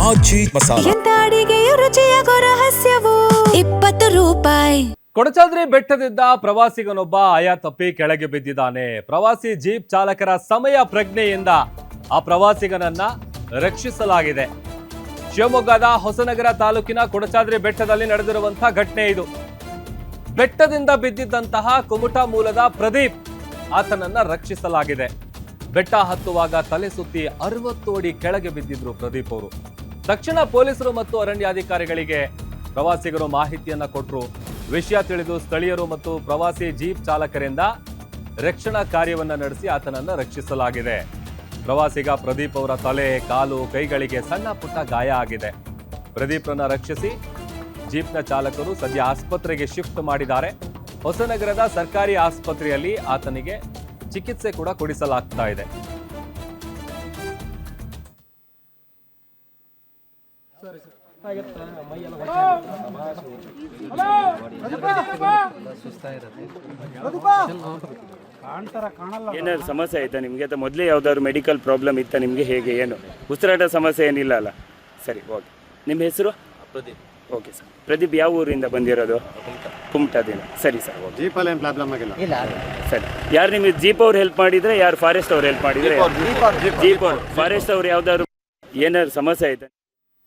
ಆಜಿ ಮಸಾಲ. ಎಂತ ಅಡಿಗೆಯ ರುಚಿಯಾಗೋ ರಹಸ್ಯವು 20 ರೂಪಾಯಿ. ಕೊಡಚಾದ್ರಿ ಬೆಟ್ಟದಿಂದ ಪ್ರವಾಸಿಗನೊಬ್ಬ ಆಯ ತಪ್ಪಿ ಕೆಳಗೆ ಬಿದ್ದಿದ್ದಾನೆ. ಪ್ರವಾಸಿ ಜೀಪ್ ಚಾಲಕರ ಸಮಯ ಪ್ರಜ್ಞೆಯಿಂದ ಆ ಪ್ರವಾಸಿಗನನ್ನ ರಕ್ಷಿಸಲಾಗಿದೆ. ಶಿವಮೊಗ್ಗದ ಹೊಸನಗರ ತಾಲೂಕಿನ ಕೊಡಚಾದ್ರಿ ಬೆಟ್ಟದಲ್ಲಿ ನಡೆದಿರುವಂತಹ ಘಟನೆ ಇದು. ಬೆಟ್ಟದಿಂದ ಬಿದ್ದಿದ್ದಂತಹ ಕುಮಟಾ ಮೂಲದ ಪ್ರದೀಪ್, ಆತನನ್ನ ರಕ್ಷಿಸಲಾಗಿದೆ. ಬೆಟ್ಟ ಹತ್ತುವಾಗ ತಲೆ ಸುತ್ತಿ 60 ಅಡಿ ಕೆಳಗೆ ಬಿದ್ದಿದ್ರು ಪ್ರದೀಪ್ ಅವರು. ತಕ್ಷಣ ಪೊಲೀಸರು ಮತ್ತು ಅರಣ್ಯಾಧಿಕಾರಿಗಳಿಗೆ ಪ್ರವಾಸಿಗರು ಮಾಹಿತಿಯನ್ನ ಕೊಟ್ಟರು. ವಿಷಯ ತಿಳಿದು ಸ್ಥಳೀಯರು ಮತ್ತು ಪ್ರವಾಸಿ ಜೀಪ್ ಚಾಲಕರಿಂದ ರಕ್ಷಣಾ ಕಾರ್ಯವನ್ನ ನಡೆಸಿ ಆತನನ್ನ ರಕ್ಷಿಸಲಾಗಿದೆ. ಪ್ರವಾಸಿಗ ಪ್ರದೀಪ್ ಅವರ ತಲೆ, ಕಾಲು, ಕೈಗಳಿಗೆ ಸಣ್ಣ ಪುಟ್ಟ ಗಾಯ ಆಗಿದೆ. ಪ್ರದೀಪ್ರನ್ನ ರಕ್ಷಿಸಿ ಜೀಪ್ನ ಚಾಲಕರು ಸದ್ಯ ಆಸ್ಪತ್ರೆಗೆ ಶಿಫ್ಟ್ ಮಾಡಿದ್ದಾರೆ. ಹೊಸನಗರದ ಸರ್ಕಾರಿ ಆಸ್ಪತ್ರೆಯಲ್ಲಿ ಆತನಿಗೆ ಚಿಕಿತ್ಸೆ ಕೂಡ ಕೊಡಿಸಲಾಗ್ತಾ ಇದೆ. ಏನಾದ್ರು ಸಮಸ್ಯೆ ಆಯ್ತಾ ನಿಮಗೆ? ಅಥವಾ ಮೊದಲೇ ಯಾವ್ದಾದ್ರು ಮೆಡಿಕಲ್ ಪ್ರಾಬ್ಲಮ್ ಇತ್ತಾ ನಿಮಗೆ? ಹೇಗೆ ಏನು ಉಸಿರಾಟ ಸಮಸ್ಯೆ ಏನಿಲ್ಲ ಅಲ್ಲ? ಸರಿ, ಓಕೆ. ನಿಮ್ಮ ಹೆಸರು? ಪ್ರದೀಪ್. Okay sir. ಪ್ರದೀಪ್ ಯಾವ ಊರಿಂದ ಬಂದಿರೋದು? ಕುಮಟಾದಿಂದ. ಸರಿ ಸರ್, ಓಕೆ. ಜೀಪಲ್ಲಿ ಏನು ಪ್ರಾಬ್ಲಮ್ ಆಗಿಲ್ಲ. ಸರಿ. ಯಾರು ನಿಮಗೆ ಜೀಪ್ ಅವ್ರು ಹೆಲ್ಪ್ ಮಾಡಿದ್ರೆ, ಯಾರು ಫಾರೆಸ್ಟ್ ಅವ್ರು ಹೆಲ್ಪ್ ಮಾಡಿದ್ರೆ? ಜೀಪ್ ಅವ್ರು. ಫಾರೆಸ್ಟ್ ಅವ್ರು ಯಾವ್ದಾದ್ರು ಏನಾದ್ರು ಸಮಸ್ಯೆ ಆಯ್ತಾ?